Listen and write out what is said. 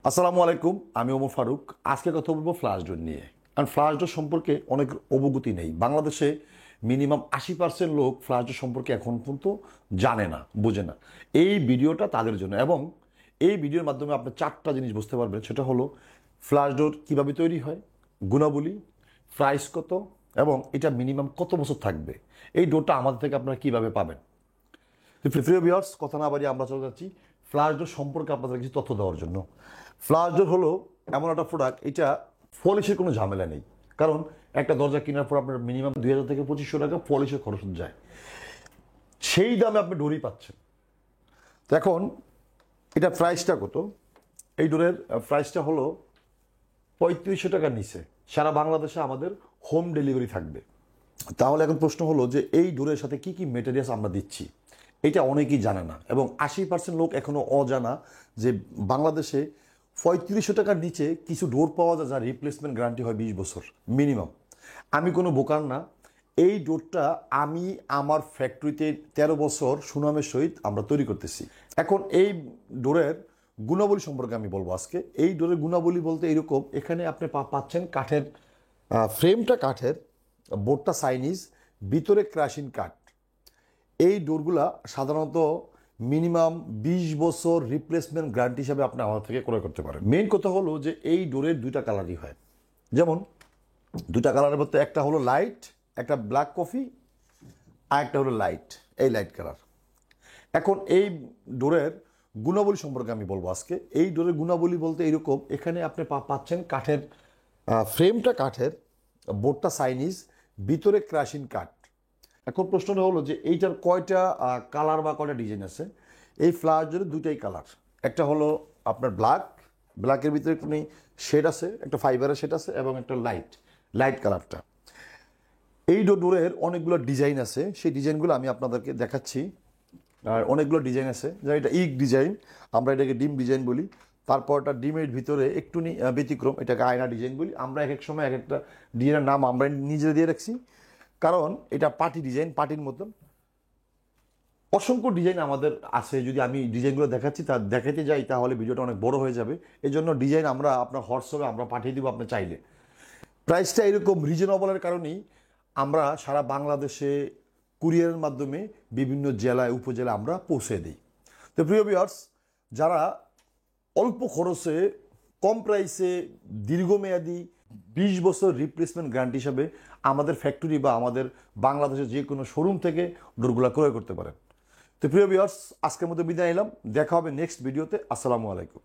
আসসালামু আলাইকুম, আমি ওমর ফারুক। আজকে কথা বলবো ফ্লাশ ডোর নিয়ে। কারণ ফ্লাশ ডোর সম্পর্কে অনেক অবগতি নেই। বাংলাদেশে মিনিমাম 80% লোক ফ্লাশ ডোর সম্পর্কে এখন পর্যন্ত জানে না, বোঝে না। এই ভিডিওটা তাদের জন্য, এবং এই ভিডিওর মাধ্যমে আপনি 4টা জিনিস বুঝতে পারবেন। সেটা হলো ফ্লাশ ডোর কীভাবে তৈরি হয়, গুণাবলী, প্রাইস কত, এবং এটা মিনিমাম কত বছর থাকবে। এই ডোরটা আমাদের থেকে আপনারা কীভাবে পাবেন। তো প্রিয় ভিউয়ার্স, কথা না বাড়িয়ে আমরা চলে যাচ্ছি ফ্লাশ ডোর সম্পর্কে আপনাদের কিছু তথ্য দেওয়ার জন্য। ফ্লাশ ডোর হলো এমন একটা প্রোডাক্ট, এটা পলিশের কোনো ঝামেলা নেই। কারণ একটা দরজা কেনার পর আপনার মিনিমাম 2000 থেকে 2500 টাকা পলিশের খরচ যায়, সেই দামে আপনি ডোরই পাচ্ছেন। তো এখন এটা প্রাইসটা কত? এই ডোরের প্রাইসটা হলো 3500 টাকার নিচে। সারা বাংলাদেশে আমাদের হোম ডেলিভারি থাকবে। তাহলে এখন প্রশ্ন হলো যে এই ডোরের সাথে কি কি মেটেরিয়ালস আমরা দিচ্ছি, এটা অনেকেই জানে না, এবং 80% লোক এখনও অজানা যে বাংলাদেশে 3500 টাকার নিচে কিছু ডোর পাওয়া যায় যার রিপ্লেসমেন্ট গ্যারান্টি হয় 20 বছর মিনিমাম। আমি কোনো বোকার না, এই ডোরটা আমি আমার ফ্যাক্টরিতে 13 বছর সুনামের সহিত আমরা তৈরি করতেছি। এখন এই ডোরের গুণাবলী সম্পর্কে আমি বলবো আজকে। এই ডোরের গুণাবলী বলতে এইরকম, এখানে আপনি পাচ্ছেন কাঠের, ফ্রেমটা কাঠের, বোর্ডটা চাইনিজ, ভিতরে ক্রাশিং কাঠ। এই ডোরগুলা সাধারণত মিনিমাম 20 বছর রিপ্লেসমেন্ট গ্যারান্টি হিসাবে আপনি আমাদের থেকে ক্রয় করতে পারেন। মেইন কথা হলো যে এই ডোরের দুইটা কালারই হয়। যেমন দুইটা কালারের মধ্যে একটা হলো লাইট, একটা ব্ল্যাক কফি, আর একটা হলো লাইট, এই লাইট কালার। এখন এই ডোরের গুণাবলী সম্পর্কে আমি বলবো আজকে। এই ডোরের গুণাবলী বলতে এইরকম, এখানে আপনি পাচ্ছেন কাঠের, ফ্রেমটা কাঠের, বোর্ডটা চাইনিজ, ভিতরে ক্রাশিং কাঠ। এখন প্রশ্নটা হলো যে এইটার কয়টা কালার বা কয়টা ডিজাইন আছে। এই ফ্লাশ ডোরের দুইটাই কালার। একটা হলো আপনার ব্ল্যাকের ভিতরে একটু শেড আছে, একটা ফাইবারের শেড আছে, এবং একটা লাইট কালারটা। এই ডোরের অনেকগুলো ডিজাইন আছে, সেই ডিজাইনগুলো আমি আপনাদেরকে দেখাচ্ছি। আর অনেকগুলো ডিজাইন আছে, যেমন এটা ইগ ডিজাইন, আমরা এটাকে ডিম ডিজাইন বলি। তারপরটা ডিমের ভিতরে একটু ব্যতিক্রম, এটাকে আয়না ডিজাইন বলি। আমরা এক এক সময় এক একটা ডিজাইনের নাম আমরা নিজে দিয়ে রাখছি, কারণ এটা পার্টি ডিজাইন, পার্টির মতন। অসংখ্য ডিজাইন আমাদের আছে। যদি আমি ডিজাইনগুলো দেখাচ্ছি, তা দেখাতে যাই তাহলে ভিডিওটা অনেক বড় হয়ে যাবে। এই জন্য ডিজাইন আমরা আপনার হোয়াটসঅ্যাপে আমরা পাঠিয়ে দিব আপনি চাইলে। প্রাইসটা এরকম রিজনেবলের কারণেই আমরা সারা বাংলাদেশে কুরিয়ারের মাধ্যমে বিভিন্ন জেলায় উপজেলায় আমরা পৌঁছে দিই। তো প্রিয় ভিউয়ার্স, যারা অল্প খরচে কম প্রাইসে দীর্ঘমেয়াদী 20 বছর রিপ্লেসমেন্ট গ্যারান্টি হিসাবে আমাদের ফ্যাক্টরি বা আমাদের বাংলাদেশের যে কোনো শোরুম থেকে ডোরগুলো ক্রয় করতে পারেন। তো প্রিয় ভিউয়ার্স, আজকের মতো বিদায় নিলাম। দেখা হবে নেক্সট ভিডিওতে। আসসালামু আলাইকুম।